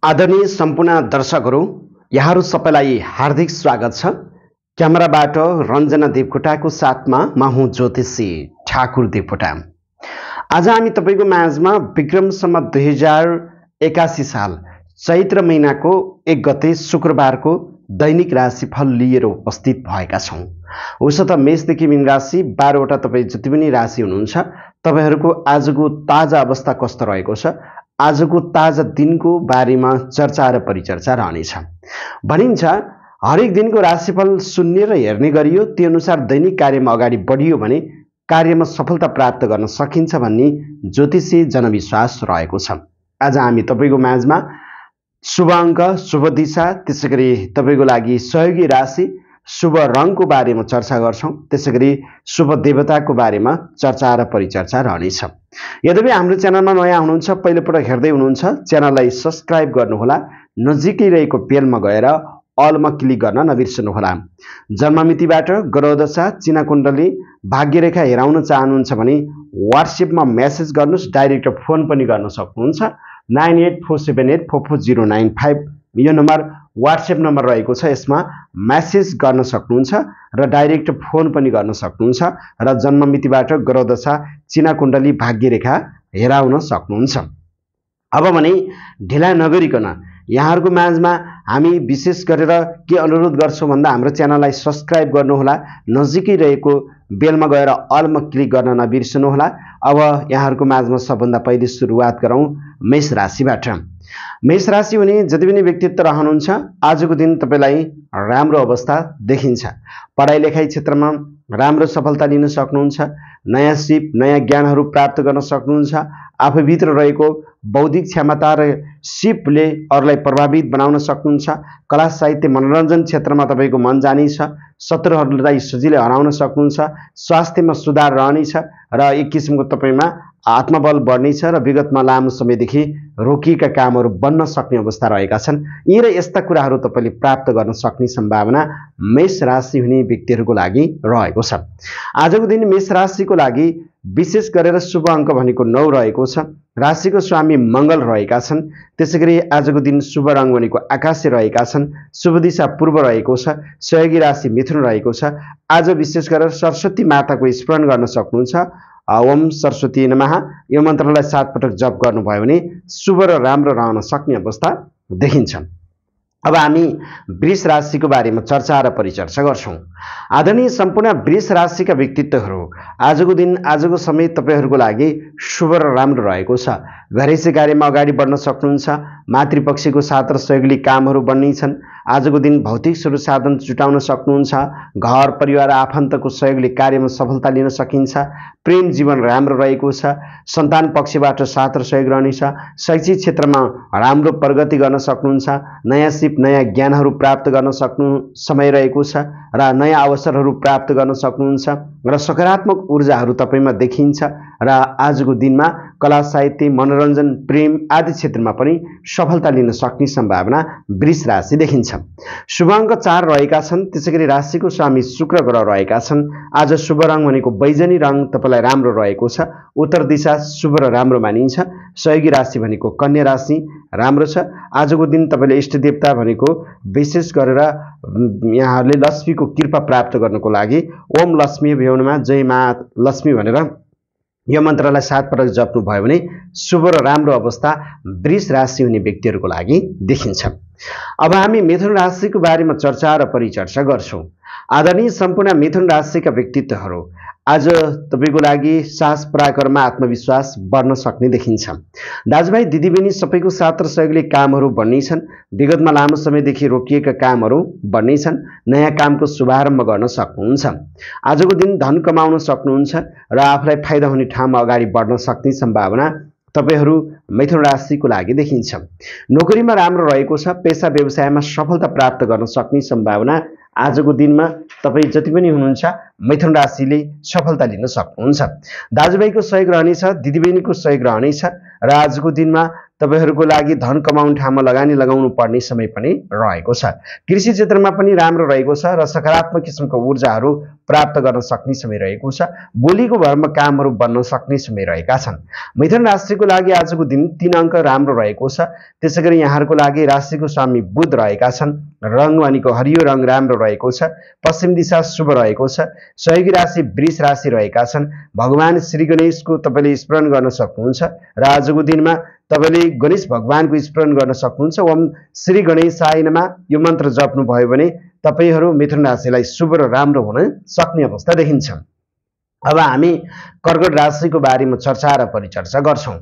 आदरणीय सम्पूर्ण दर्शकहरू, यहाँहरू सबैलाई हार्दिक स्वागत छ। क्यामेराबाट रञ्जना देवकोटाको साथमा म हुँ ज्योतिषी ठाकुर देवकोटा। आज हामी तपाईँको माझमा विक्रम सम्वत 2081 साल चैत्र महिनाको 1 गते शुक्रबारको दैनिक राशिफल लिएर उपस्थित भएका छौँ। उसो त मेषदेखि मीन राशि 12वटा तपाईँ जति पनि राशि हुनुहुन्छ, तपाईँहरूको आजको ताजा अवस्था कस्तो रहेको छ, आजको ताजा दिनको बारेमा चर्चा र परिचर्चा रहनेछ। भनिन्छ हरेक दिनको राशिफल सुन्ने र हेर्ने गरियो, त्यो अनुसार दैनिक कार्यमा अगाडि बढियो भने कार्यमा सफलता प्राप्त गर्न सकिन्छ भन्ने ज्योतिषी जनविश्वास रहेको छ। आज हामी तपाईँको माझमा शुभ अङ्क, शुभ दिशा, त्यसैगरी तपाईँको लागि सहयोगी राशि, शुभ रङको बारेमा चर्चा गर्छौं। त्यसैगरी शुभ देवताको बारेमा चर्चा र परिचर्चा रहनेछ। यद्यपि हाम्रो च्यानलमा नयाँ हुनुहुन्छ, पहिलोपटक हेर्दै हुनुहुन्छ, च्यानललाई सब्स्क्राइब गर्नुहोला, नजिकै रहेको बेलमा गएर अलमा क्लिक गर्न नबिर्सनुहोला। जन्ममितिबाट ग्रहदशा, चिनाकुण्डली, भाग्यरेखा हेराउन चाहनुहुन्छ भने व्हाट्सएपमा मेसेज गर्नुहोस्, डाइरेक्ट फोन पनि गर्न सक्नुहुन्छ। 9847844095 यो नम्बर व्हाट्सएप नम्बर रहेको छ, यसमा मेसेज गर्न सक्नुहुन्छ र डाइरेक्ट फोन पनि गर्न सक्नुहुन्छ र जन्ममितिबाट ग्रहदशा, चिनाकुण्डली, भाग्यरेखा हेराउन सक्नुहुन्छ। अब भने ढिला नगरिकन यहाँहरूको माझमा हामी विशेष गरेर के अनुरोध गर्छौं भन्दा हाम्रो च्यानललाई सब्स्क्राइब गर्नुहोला, नजिकै रहेको बेलमा गएर अलमा क्लिक गर्न नबिर्सनुहोला। अब यहाँहरूको माझमा सबभन्दा पहिले सुरुवात गरौँ मेष राशिबाट। मेष राशि हुने जति पनि व्यक्तित्व रहनुहुन्छ, आजको दिन तपाईलाई राम्रो अवस्था देखिन्छ। पढाइ लेखाइ क्षेत्रमा राम्रो सफलता लिन सक्नुहुन्छ, नयाँ सिप, नयाँ ज्ञानहरू प्राप्त गर्न सक्नुहुन्छ। आफूभित्र रहेको बौद्धिक क्षमता र सिपले अरूलाई प्रभावित बनाउन सक्नुहुन्छ। कला, साहित्य, मनोरञ्जन क्षेत्रमा तपाईँको मन जानेछ। शत्रुहरूलाई सजिलै हराउन सक्नुहुन्छ। स्वास्थ्यमा सुधार रहनेछ र एक किसिमको तपाईँमा आत्मबल बढ्नेछ र विगतमा लामो समयदेखि रोकिएका कामहरू बन्न सक्ने अवस्था रहेका छन्। यी र यस्ता कुराहरू तपाईँले प्राप्त गर्न सक्ने सम्भावना मेष राशि हुने व्यक्तिहरूको लागि रहेको छ। आजको दिन मेष राशिको लागि विशेष गरेर शुभ अङ्क भनेको 9 रहेको छ। राशिको स्वामी मङ्गल रहेका छन्। त्यसैगरी आजको दिन शुभ रङ भनेको आकाशे रहेका छन्। शुभ दिशा पूर्व रहेको छ। सहयोगी राशि मिथुन रहेको छ। आज विशेष गरेर सरस्वती माताको स्मरण गर्न सक्नुहुन्छ। ओम सरस्वती नमः यो मन्त्रलाई 7 पटक जप गर्नुभयो भने शुभ र राम्रो रहन सक्ने अवस्था देखिन्छ। अब हामी वृष राशिको बारेमा चर्चा र परिचर्चा गर्छौं। आदरणीय सम्पूर्ण वृष राशिका व्यक्तित्वहरू, आजको दिन, आजको समय तपाईहरूको लागि शुभ र राम्रो रहेको छ। घरेसी कार्यमा अगाडि बढ्न सक्नुहुन्छ। मातृपक्षको साथ र सहयोगले कामहरू बन्नेछन्। आजको दिन भौतिक स्रोत साधन जुटाउन सक्नुहुन्छ। घर परिवार आफन्तको सहयोगले कार्यमा सफलता लिन सकिन्छ। प्रेम जीवन राम्रो रहेको छ। सन्तान पक्षबाट साथ र सहयोग रहनेछ। शैक्षिक क्षेत्रमा राम्रो प्रगति गर्न सक्नुहुन्छ। नयाँ सिप, नयाँ ज्ञानहरू प्राप्त गर्न सक्नु समय रहेको छ र नयाँ अवसरहरू प्राप्त गर्न सक्नुहुन्छ र सकारात्मक ऊर्जाहरू तपाईमा देखिन्छ र आजको दिनमा कला, साहित्य, मनोरञ्जन, प्रेम आदि क्षेत्रमा पनि सफलता लिन सक्ने सम्भावना वृष राशि देखिन्छ। शुभ अङ्क 4 रहेका छन्। त्यसैगरी राशिको स्वामी शुक्र ग्रह रहेका छन्। आज शुभ रङ भनेको बैजनी रङ तपाईलाई राम्रो रहेको छ। उत्तर दिशा शुभ र राम्रो मानिन्छ। सहयोगी राशि भनेको कन्या राशि राम्रो छ। आजको दिन तपाईले इष्ट देवता भनेको विशेष गरेर यहाँहरूले लक्ष्मीको कृपा प्राप्त गर्नको लागि ओम लक्ष्मी भ्यौनमा जय मा लक्ष्मी भनेर यो मन्त्रलाई 7 पटक जप्नु भयो भने शुभ र राम्रो अवस्था वृष राशि हुने व्यक्तिहरूको लागि देखिन्छ। अब हामी मिथुन राशिको बारेमा चर्चा र परिचर्चा गर्छौं। आदरणीय सम्पूर्ण मिथुन राशिका व्यक्तित्वहरू, आज तपाईको लागि साहस, पराक्रम, आत्मविश्वास बढ्न सक्ने देखिन्छ। दाजुभाइ, दिदीबहिनी सबैको साथ र सहयोगले कामहरू बन्नेछन्। विगतमा लामो समयदेखि रोकिएका कामहरू बन्नेछन्। नयाँ कामको शुभारम्भ गर्न सक्नुहुन्छ। आजको दिन धन कमाउन सक्नुहुन्छ र आफूलाई फाइदा हुने ठाउँमा अगाडि बढ्न सक्ने सम्भावना तपाईहरू मिथुन राशिको लागि देखिन्छ। नोकरीमा राम्रो रहेको छ। पेसा व्यवसायमा सफलता प्राप्त गर्न सक्ने सम्भावना आजको दिनमा तपाई जति पनि हुनुहुन्छ मिथुन राशिले सफलता लिन सक्नुहुन्छ। दाजुभाइको सहयोग रहनेछ, दिदीबहिनीको सहयोग रहनेछ र आजको दिनमा तपाईहरूको लागि धन कमाउने ठाउँमा लगानी लगाउनु पर्ने समय पनि रहेको छ। कृषि क्षेत्रमा पनि राम्रो रहेको छ र सकारात्मक किसिमको ऊर्जाहरू प्राप्त गर्न सक्ने समय रहेको छ। बोलीको भरमा कामहरू बन्न सक्ने समय रहेका छन्। मिथुन राशिको लागि आजको दिन 3 अङ्क राम्रो रहेको छ। त्यसैगरी यहाँहरूको लागि राशिको स्वामी बुध रहेका छन्। रङ भनेको हरियो रङ राम्रो रहेको छ। पश्चिम दिशा शुभ रहेको छ। सहयोगी राशि वृष राशि रहेका छन्। भगवान श्री गणेशको तपाईले स्मरण गर्न सक्नुहुन्छ र आजको दिनमा तपाईले गणेश भगवानको स्मरण गर्न सक्नुहुन्छ। ओम श्री गणेशाय नमः यो मन्त्र जप्नु भयो भने तपाईहरू मिथुन राशिलाई शुभ र राम्रो हुन सक्ने अवस्था देखिन्छ। अब हामी कर्कट राशिको बारेमा चर्चा र परिचर्चा गर्छौं।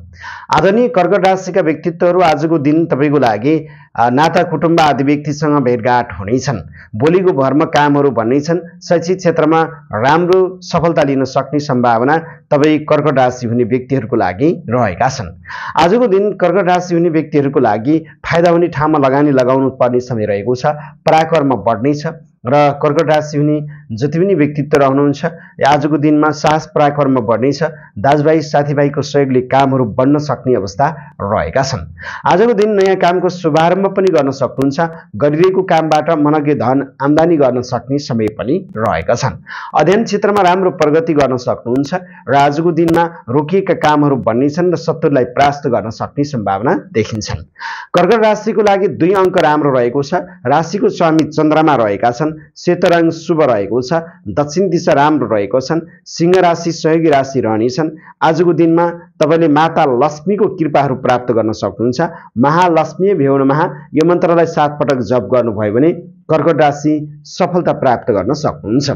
आदरणीय कर्कट राशिका व्यक्तित्वहरू आजको दिन तपाईको लागि नाता कुटुम्ब आदि व्यक्तिसँग भेटघाट हुनेछन्। बोलीको भरमा कामहरू बन्नेछन्। शैक्षिक क्षेत्रमा राम्रो सफलता लिन सक्ने सम्भावना तपाई कर्कट राशि हुने व्यक्तिहरूको लागि रहेका छन्। आजको दिन कर्कट राशि हुने व्यक्तिहरूको लागि फाइदा हुने ठाउँमा लगानी लगाउनु पर्ने समय रहेको छ। पराक्रम बढ्नेछ र कर्कट राशि हुने जति पनि व्यक्तित्व रहनुहुन्छ आजको दिनमा साहस पराक्रम बढ्नेछ। दाजुभाइ साथीभाइको सहयोगले कामहरू बन्न सक्ने अवस्था रहेका छन्। आजको दिन नयाँ कामको शुभारम्भ पनि गर्न सक्नुहुन्छ। गरिरहेको कामबाट मनग्गे धन आम्दानी गर्न सक्ने समय पनि रहेका छन्। अध्ययन क्षेत्रमा राम्रो प्रगति गर्न सक्नुहुन्छ र आजको दिनमा रोकिएका कामहरू बन्नेछन् र शत्रुलाई परास्त गर्न सक्ने सम्भावना देखिन्छन्। कर्कट राशिको लागि 2 अङ्क राम्रो रहेको छ। राशिको स्वामी चन्द्रमा रहेका छन्। सेतो रङ शुभ रहेको छ। दक्षिण दिशा राम्रो रहेको छन्। सिंह राशि सहयोगी राशि रहनेछन्। आजको दिनमा तपाईले माता लक्ष्मीको कृपाहरू प्राप्त गर्न सक्नुहुन्छ। महालक्ष्मी भ्यो नमः यो मन्त्रलाई 7 पटक जप गर्नुभयो भने कर्कट राशि सफलता प्राप्त गर्न सक्नुहुन्छ।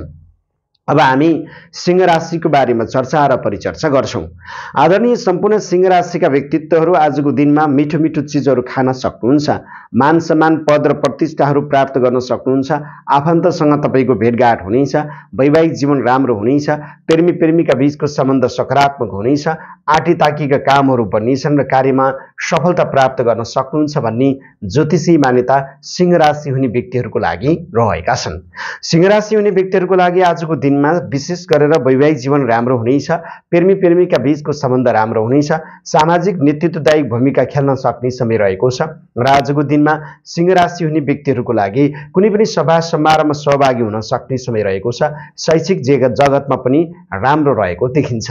अब हामी सिंह राशिको बारेमा चर्चा र परिचर्चा गर्छौं। आदरणीय सम्पूर्ण सिंह राशिका व्यक्तित्वहरू आजको दिनमा मिठो मिठो चीजहरू खान सक्नुहुन्छ। मान सम्मान पद र प्रतिष्ठाहरू प्राप्त गर्न सक्नुहुन्छ। आफन्तसँग तपाईको भेटघाट हुनेछ। वैवाहिक जीवन राम्रो हुनेछ। प्रेमी प्रेमिका बीचको सम्बन्ध सकारात्मक हुनेछ। आँटी ताकीका कामहरू बन्नेछन् र कार्यमा सफलता प्राप्त गर्न सक्नुहुन्छ भन्ने ज्योतिषी मान्यता सिंह राशि हुने व्यक्तिहरूको लागि रहेका छन्। सिंह राशि हुने व्यक्तिहरूको लागि आजको दिनमा विशेष गरेर वैवाहिक जीवन राम्रो हुनेछ। प्रेमी प्रेमिका बीचको सम्बन्ध राम्रो हुनेछ। सामाजिक नेतृत्वदायी भूमिका खेल्न सक्ने समय रहेको छ र आजको दिनमा सिंह राशि हुने व्यक्तिहरूको लागि कुनै पनि सभा समारोहमा सहभागी हुन सक्ने समय रहेको छ। शैक्षिक जगतमा पनि राम्रो रहेको देखिन्छ।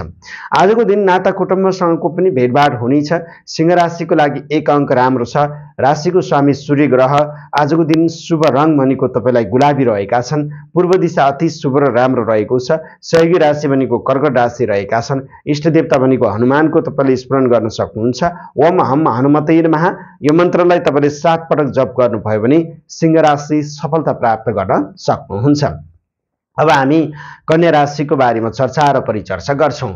आजको दिन नाता कुटुम्बसँगको पनि भेटघाट हुनेछ। सिंह राशिको लागि 1 अङ्क राम्रो छ। राशिको स्वामी सूर्य ग्रह आजको दिन शुभ रङ भनेको तपाईलाई गुलाबी रहेका छन्। पूर्व दिशा अति शुभ र राम्रो रहेको छ। सहयोगी राशि भनेको कर्कट राशि रहेका छन्। इष्ट देवता भनेको हनुमानको तपाईले स्मरण गर्न सक्नुहुन्छ। ओम हम हनुमते नमः यो मन्त्रलाई तपाईले 7 पटक जप गर्नुभयो भने सिंह राशि सफलता प्राप्त गर्न सक्नुहुन्छ। अब हामी कन्या राशिको बारेमा चर्चा र परिचर्चा गर्छौं।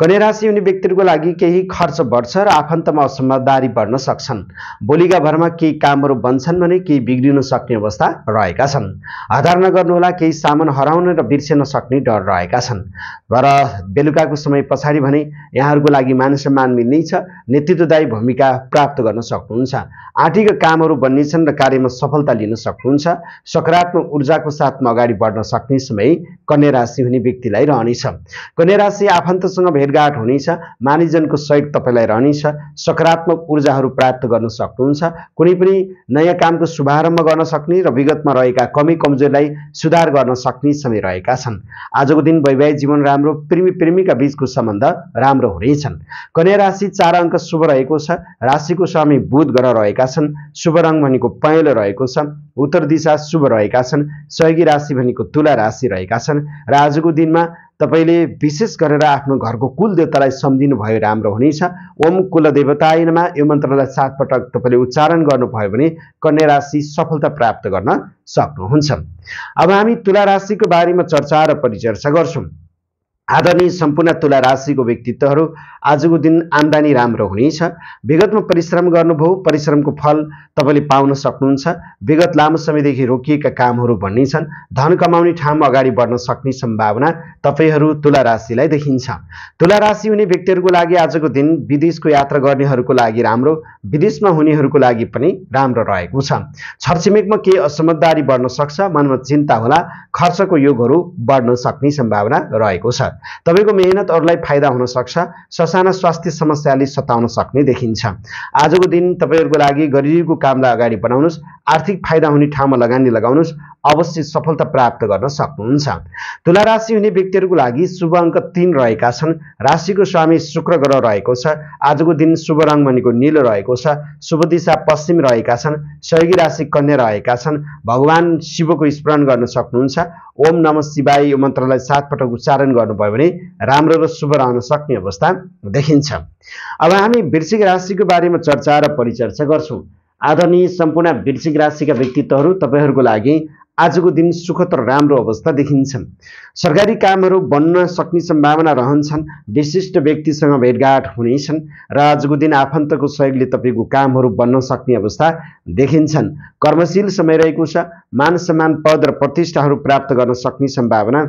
कन्या राशि हुने व्यक्तिहरूको लागि केही खर्च बढ्छ र आफन्तमा असमझदारी बढ्न सक्छन्। बोलीका भरमा केही कामहरू बन्छन् भने केही बिग्रिन सक्ने अवस्था रहेका छन्। हतार नगर्नुहोला। केही सामान हराउन र बिर्सिन सक्ने डर रहेका छन्। र बेलुकाको समय पछाडि भने यहाँहरूको लागि मान सम्मान मिल्नेछ। नेतृत्वदायी भूमिका प्राप्त गर्न सक्नुहुन्छ। आँटीका कामहरू बन्नेछन् र कार्यमा सफलता लिन सक्नुहुन्छ। सकारात्मक ऊर्जाको साथमा अगाडि बढ्न सक्ने समय कन्या राशि हुने व्यक्तिलाई रहनेछ। कन्या राशि आफन्तसँग भेटघाट हुनेछ। मानिसजनको सहयोग तपाईलाई रहनेछ। सकारात्मक ऊर्जाहरू प्राप्त गर्न सक्नुहुन्छ। कुनै पनि नयाँ कामको शुभारम्भ गर्न सक्ने र विगतमा रहेका कमी कमजोरीलाई सुधार गर्न सक्ने समय रहेका छन्। आजको दिन वैवाहिक जीवन राम्रो। प्रेमी प्रेमिका बीचको सम्बन्ध राम्रो हुनेछन्। कन्या राशि 4 अङ्क शुभ रहेको छ। राशिको स्वामी बुध ग्रह रहेका छन्। शुभ रङ भनेको पहेँलो रहेको छ। उत्तर दिशा शुभ रहेका छन्। सहयोगी राशि भनेको तुला राशि रहेका छन् र आजको दिनमा तपाईले विशेष गरेर आफ्नो घरको कुल देवतालाई सम्झिनु भयो राम्रो हुनेछ। ओम कुल देवताय नमः यो मन्त्रलाई 7 पटक तपाईले उच्चारण गर्नुभयो भने कन्या राशि सफलता प्राप्त गर्न सक्नुहुन्छ। अब हामी तुला राशिको बारेमा चर्चा र परिचर्चा गर्छौं। आदरणीय सम्पूर्ण तुला राशिको व्यक्तित्वहरू आजको दिन आम्दानी राम्रो हुनेछ। विगतमा परिश्रम गर्नुभयो। परिश्रमको फल तपाईले पाउन सक्नुहुन्छ। विगत लामो समयदेखि रोकिएका कामहरू बन्नेछन्। धन कमाउने ठाउँमा अगाडि बढ्न सक्ने सम्भावना तपाईहरू तुला राशिलाई देखिन्छ। तुला राशि हुने व्यक्तिहरूको लागि आजको दिन विदेशको यात्रा गर्नेहरूको लागि राम्रो। विदेशमा हुनेहरूको लागि पनि राम्रो रहेको छ। छरछिमेकमा केही असमझदारी बढ्न सक्छ। मनमा चिन्ता होला। खर्चको योगहरू बढ्न सक्ने सम्भावना रहेको छ। तपाईको मेहनत अरूलाई फाइदा हुन सक्छ। ससाना स्वास्थ्य समस्याले सताउन सक्ने देखिन्छ। आजको दिन तपाईहरुको लागि गरिएको कामलाई अगाडि बढाउनुस्, आर्थिक फाइदा हुने ठाउँमा लगानी लगाउनुस्, अवश्य सफलता प्राप्त गर्न सक्नुहुन्छ। तुला राशि हुने व्यक्तिहरुको लागि शुभ अंक 3 रहेका छन्। राशिको स्वामी शुक्र ग्रह रहेको छ। आजको दिन शुभ रंग भनेको नीलो रहेको छ। शुभ दिशा पश्चिम रहेका छन्। सहयोगी राशि कन्या रहेका छन्। भगवान शिवको स्मरण गर्न सक्नुहुन्छ। ओम नमः शिवाय यो मन्त्रलाई 7 पटक उच्चारण गर्नुभयो भने राम्रो र शुभ रहन सक्ने अवस्था देखिन्छ। अब हामी वृश्चिक राशिको बारेमा चर्चा र परिचर्चा गर्छौं। आदरणीय सम्पूर्ण वृश्चिक राशिका व्यक्तित्वहरू तपाईहरुको लागि आजको दिन सुखद र राम्रो अवस्था देखिन्छ। सरकारी कामहरू बन्न सक्ने सम्भावना रहन्छन्। विशिष्ट व्यक्तिसँग भेटघाट हुनेछन् र आजको दिन आफन्तको सहयोगले तपाईको कामहरू बन्न सक्ने अवस्था देखिन्छन्। कर्मशील समय रहेको छ। मान सम्मान पद र प्रतिष्ठाहरू प्राप्त गर्न सक्ने सम्भावना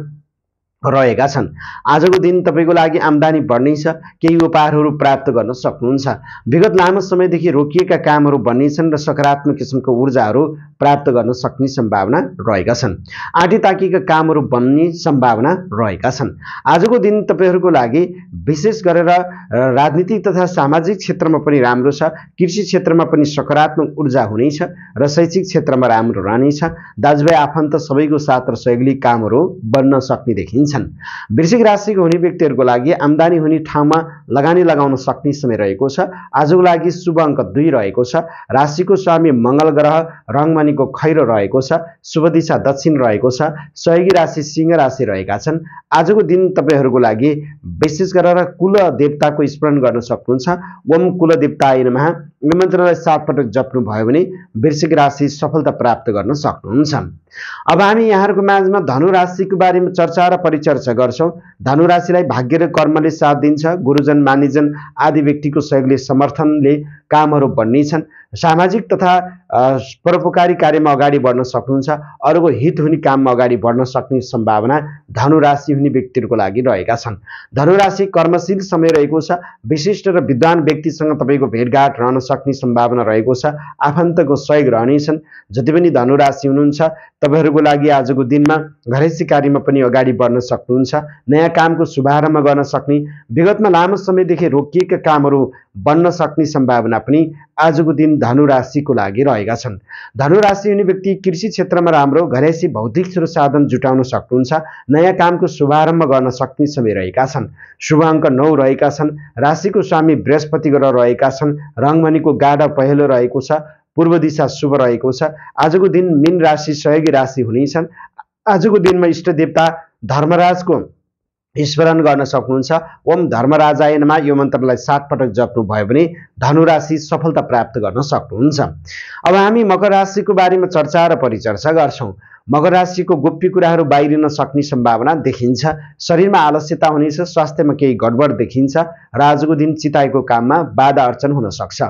रहेका छन्। आजको दिन तपाईको लागि आम्दानी बढ्नेछ। केही उपहारहरू प्राप्त गर्न सक्नुहुन्छ। विगत लामो समयदेखि रोकिएका कामहरू बन्नेछन् र सकारात्मक किसिमको ऊर्जाहरू प्राप्त गर्न सक्ने सम्भावना रहेका छन्। आँटी ताकिएका कामहरू बन्ने सम्भावना रहेका छन्। आजको दिन तपाईहरुको लागि विशेष गरेर राजनीतिक तथा सामाजिक क्षेत्रमा पनि राम्रो छ। कृषि क्षेत्रमा पनि सकारात्मक ऊर्जा हुनेछ र शैक्षिक क्षेत्रमा राम्रो रहनेछ। दाजुभाइ आफन्त सबैको साथ र सहयोगले कामहरू बन्न सक्ने देखिन्छ। वृश्चिक राशिको हुने व्यक्तिहरुको लागि आम्दानी हुने ठाउँमा लगानी लगाउन सक्ने समय रहेको छ। आजको लागि शुभ अंक 2 रहेको छ। राशिको स्वामी मंगल ग्रह रंग भनेको खैरो रहेको छ। शुभ दिशा दक्षिण रहेको छ। सहयोगी राशि सिंह राशि रहेका छन्। आजको दिन तपाईहरुको लागि विशेष गरेर कुल देवताको स्मरण गर्न सक्नुहुन्छ। ओम कुल देवताय नमः यो मन्त्रलाई 7 पटक जप्नु भयो भने वृश्चिक राशि सफलता प्राप्त गर्न सक्नुहुन्छ। अब हामी यहाँहरुको माझमा धनु राशिको बारेमा चर्चा र परिचर्चा गर्छौं। धनु राशिलाई भाग्य र कर्मले साथ दिन्छ। गुरुजन मानिजन आदि व्यक्तिको सहयोगले समर्थनले कामहरू बन्नेछन्। सामाजिक तथा परोपकारी कार्यमा अगाडि बढ्न सक्नुहुन्छ। अरूको हित हुने काममा अगाडि बढ्न सक्ने सम्भावना धनु राशि हुने व्यक्तिहरुको लागि रहेका छन्। धनु राशि कर्मशील समय रहेको छ। विशिष्ट र विद्वान व्यक्तिसँग तपाईको भेटघाट रहन सक्ने सम्भावना रहेको छ। आफन्तको सहयोग रहनेछन्। जति पनि धनु राशि हुनुहुन्छ तपाईहरुको लागि आजको दिनमा घरेसी कार्यमा पनि अगाडि बढ्न सक्नुहुन्छ। नयाँ कामको शुभारम्भ गर्न सक्ने, विगतमा लामो समयदेखि रोकिएका कामहरू बन्न सक्ने सम्भावना पनि आजको दिन धनु राशिको लागि रहेका छन्। धनु राशि हुने व्यक्ति कृषि क्षेत्रमा राम्रो, घरेसी भौतिक स्रोत साधन जुटाउन सक्नुहुन्छ। नयाँ कामको शुभारम्भ गर्न सक्ने समय रहेका छन्। शुभ अंक 9 रहेका छन्। राशिको स्वामी बृहस्पति ग्रह रहेका छन्। रंग भनेको गाढा पहेँलो रहेको छ। पूर्व दिशा शुभ रहेको छ। आजको दिन मीन राशि सहयोगी राशि हुनेछन्। आजको दिनमा इष्ट देवता धर्मराजको स्मरण गर्न सक्नुहुन्छ। ओम धर्मराजाय नमः यो मन्त्रलाई 7 पटक जप्नु भयो भने धनु राशि सफलता प्राप्त गर्न सक्नुहुन्छ। अब हामी मकर राशिको बारेमा चर्चा र परिचर्चा गर्छौं। मकर राशिको गोप्य कुराहरू बाहिरिन सक्ने सम्भावना देखिन्छ। शरीरमा आलस्यता हुनेछ। स्वास्थ्यमा केही गडबड देखिन्छ र आजको दिन चिताएको काममा बाधा अर्चन हुन सक्छ।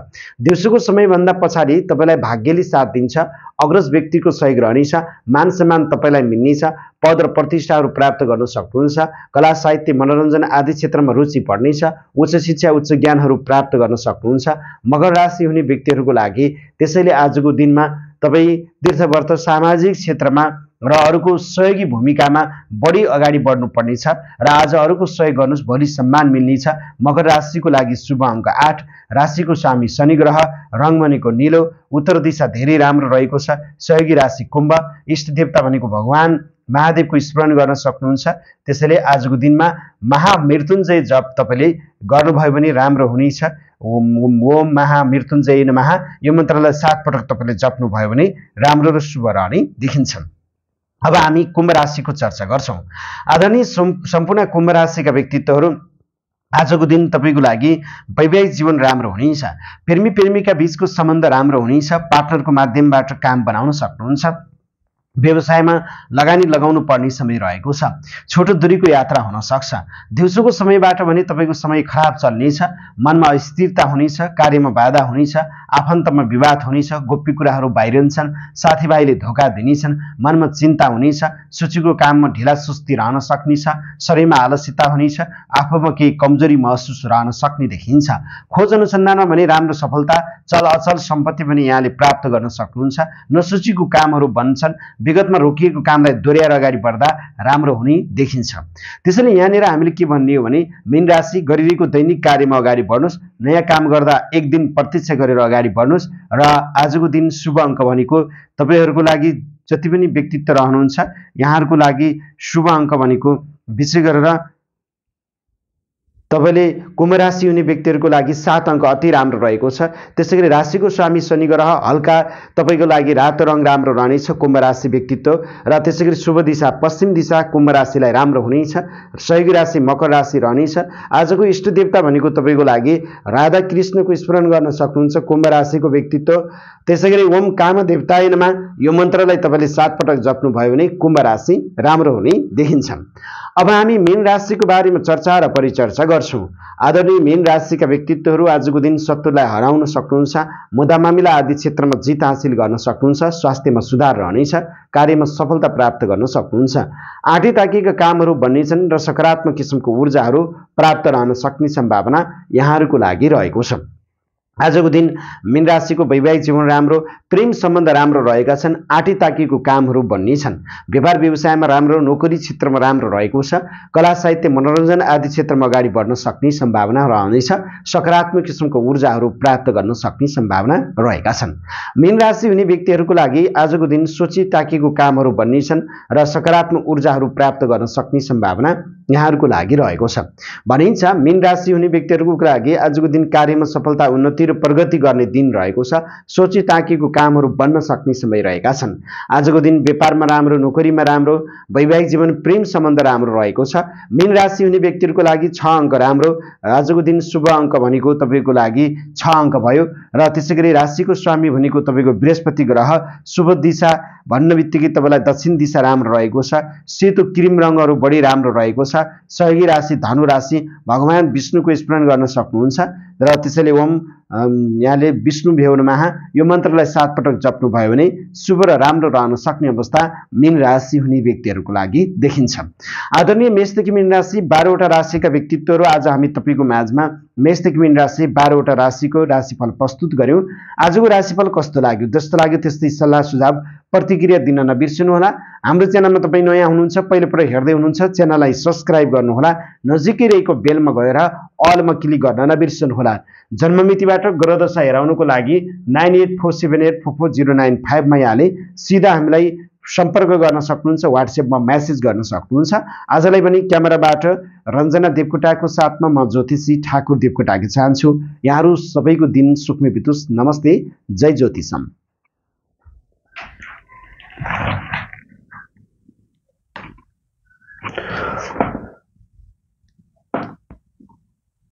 दिउँसोको समयभन्दा पछाडि तपाईलाई भाग्यले साथ दिन्छ। अग्रज व्यक्तिको सहयोग रहनेछ। मान सम्मान तपाईलाई मिल्नेछ। पद र प्रतिष्ठाहरू प्राप्त गर्न सक्नुहुन्छ। कला साहित्य मनोरञ्जन आदि क्षेत्रमा रुचि बढ्नेछ। उच्च शिक्षा उच्च ज्ञानहरू प्राप्त गर्न सक्नुहुन्छ। मकर राशि हुने व्यक्तिहरूको लागि त्यसैले आजको दिनमा तपाई तीर्थव्रत सामाजिक क्षेत्रमा र अरूको सहयोगी भूमिकामा बढी अगाडि बढ्नु पर्नेछ र आज अरूको सहयोग गर्नुस्, भोलि सम्मान मिल्नेछ। मकर राशिको लागि शुभ अंक 8। राशिको स्वामी शनि ग्रह रंग भनेको नीलो। उत्तर दिशा धेरै राम्रो रहेको छ। सहयोगी राशि कुम्भ। इष्ट देवता भनेको भगवान महादेवको स्मरण गर्न सक्नुहुन्छ। त्यसैले आजको दिनमा महामृत्युञ्जय जप तपाईले गर्नुभयो भने राम्रो हुनेछ। ओम महामृत्युञ्जय नमः यो मन्त्रलाई 7 पटक तपाईले जप्नु भयो भने राम्रो र शुभ रहने देखिन्छ। अब हामी कुम्भ राशिको चर्चा गर्छौं। आदरणीय सम्पूर्ण कुम्भ राशिका व्यक्तित्वहरू आजको दिन तपाईको लागि वैवाहिक जीवन राम्रो हुनेछ। प्रेमी प्रेमिका बीचको सम्बन्ध राम्रो हुनेछ। पार्टनरको माध्यमबाट काम बनाउन सक्नुहुन्छ। व्यवसायमा लगानी लगाउनु पर्ने समय रहेको छ। छोटो दूरीको यात्रा हुन सक्छ। दिउँसोको समयबाट भने तपाईको समय खराब चल्नेछ। मनमा अस्थिरता हुनेछ। कार्यमा बाधा हुनेछ। आफन्तमा विवाद हुनेछ, गोप्य कुराहरू बाहिरिन्छन्, साथीभाइले धोका दिनेछन्, मनमा चिन्ता हुनेछ, सूचीको काममा ढिला सुस्ती रहन सक्नेछ, शरीरमा आलस्यता हुनेछ, आफूमा केही कमजोरी महसुस रहन सक्ने देखिन्छ। खोज अनुसन्धानमा भने राम्रो सफलता, चल अचल सम्पत्ति पनि यहाँले प्राप्त गर्न सक्नुहुन्छ। नसोचेको कामहरू बन्छन्, विगतमा रोकिएको कामलाई दोहोर्याएर अगाडि बढ्दा राम्रो हुने देखिन्छ। त्यसैले यहाँनिर हामीले के भन्ने हो भने मीन राशि गरिरहेको दैनिक कार्यमा अगाडि बढ्नुहोस्, नयाँ काम गर्दा एक दिन प्रतीक्षा गरेर अगाडि बढ्नुहोस् र आजको दिन शुभ अङ्क भनेको तपाईँहरूको लागि जति पनि व्यक्तित्व रहनुहुन्छ यहाँहरूको लागि शुभ अङ्क भनेको विशेष गरेर तपाईले कुम्भ राशि हुने व्यक्तिहरूको लागि 7 अङ्क अति राम्रो रहेको छ। त्यसैगरी राशिको स्वामी शनि ग्रह हल्का तपाईको लागि रातो रङ राम्रो रहनेछ कुम्भ राशि व्यक्तित्व र त्यसैगरी शुभ दिशा पश्चिम दिशा कुम्भ राशिलाई राम्रो हुनेछ। सहयोगी राशि मकर राशि रहनेछ। आजको इष्ट देवता भनेको तपाईको लागि राधा कृष्णको स्मरण गर्न सक्नुहुन्छ कुम्भ राशिको व्यक्तित्व। त्यसैगरी ओम काम देवतायनमा यो मन्त्रलाई तपाईले 7 पटक जप्नु भयो भने कुम्भ राशि राम्रो हुने देखिन्छ। अब हामी मीन राशिको बारेमा चर्चा र परिचर्चा गर्छौं। आदरणीय मीन राशिका व्यक्तित्वहरू आजको दिन शत्रुलाई हराउन सक्नुहुन्छ, मुद्दा मामिला आदि क्षेत्रमा जित हासिल गर्न सक्नुहुन्छ, स्वास्थ्यमा सुधार रहनेछ, कार्यमा सफलता प्राप्त गर्न सक्नुहुन्छ, आँटी ताकिएका कामहरू बन्नेछन् र सकारात्मक किसिमको ऊर्जाहरू प्राप्त रहन सक्ने सम्भावना यहाँहरूको लागि रहेको छ। आजको दिन मीन राशिको वैवाहिक जीवन राम्रो, प्रेम सम्बन्ध राम्रो रहेका छन्, आँटी ताकिएको कामहरू बन्नेछन्, व्यापार व्यवसायमा राम्रो, नोकरी क्षेत्रमा राम्रो रहेको छ, कला साहित्य मनोरञ्जन आदि क्षेत्रमा अगाडि बढ्न सक्ने सम्भावना रहनेछ, सकारात्मक किसिमको ऊर्जाहरू प्राप्त गर्न सक्ने सम्भावना रहेका छन्। मीन राशि हुने व्यक्तिहरूको लागि आजको दिन सोची ताकिएको कामहरू बन्नेछन् र सकारात्मक ऊर्जाहरू प्राप्त गर्न सक्ने सम्भावना यहाँहरूको लागि रहेको छ। भनिन्छ मीन राशि हुने व्यक्तिहरूको लागि आजको दिन कार्यमा सफलता, उन्नति र प्रगति गर्ने दिन रहेको छ। सोची ताकिएको कामहरू बन्न सक्ने समय रहेका छन्। आजको दिन व्यापारमा राम्रो, नोकरीमा राम्रो, वैवाहिक जीवन प्रेम सम्बन्ध राम्रो रहेको छ। मीन राशि हुने व्यक्तिहरूको लागि 6 अङ्क राम्रो। आजको दिन शुभ अङ्क भनेको तपाईको लागि 6 अङ्क भयो र त्यसैगरी राशिको स्वामी भनेको तपाईको बृहस्पति ग्रह। शुभ दिशा भन्न बित्तिकै तपाईलाई दक्षिण दिशा राम्रो रहेको छ। सेतो क्रिम रङहरू बढी राम्रो रहेको छ। सहयोगी राशि धनु राशि, भगवान विष्णुको स्मरण गर्न सक्नुहुन्छ र त्यसैले ओम यहाँले विष्णु भ्यो नमः यो मन्त्रलाई 7 पटक जप्नु भयो भने शुभ र राम्रो रहन सक्ने अवस्था मीन राशि हुने व्यक्तिहरूको लागि देखिन्छ। आदरणीय मेषदेखि मीन राशि 12 वटा राशिका व्यक्तित्वहरू आज हामी तपाईको माझमा मेषदेखि मीन राशि 12 वटा राशिको राशिफल प्रस्तुत गर्यौं। आजको राशिफल कस्तो लाग्यो, जस्तो लाग्यो त्यस्तै सल्लाह सुझाव प्रतिक्रिया दिन नबिर्सनु होला। हाम्रो च्यानलमा तपाईं नयाँ हुनुहुन्छ, पहिलोपटक हेर्दै हुनुहुन्छ, च्यानललाई सब्स्क्राइब गर्नुहोला, नजिकै रहेको बेलमा गएर अलमा क्लिक गर्न नबिर्सनु होला। जन्ममितिबाट ग्रहदशा हेराउनको लागि 9847844095 मा यहाँले सिधा हामीलाई सम्पर्क गर्न सक्नुहुन्छ, व्हाट्सएपमा मेसेज गर्न सक्नुहुन्छ। आजलाई पनि क्यामेराबाट रञ्जना देवकोटाको साथमा म ज्योतिषी ठाकुर देवकोटाकी चाहन्छु यहाँहरू सबैको दिन सुखमय बितोस्। नमस्ते, जय ज्योतिषम।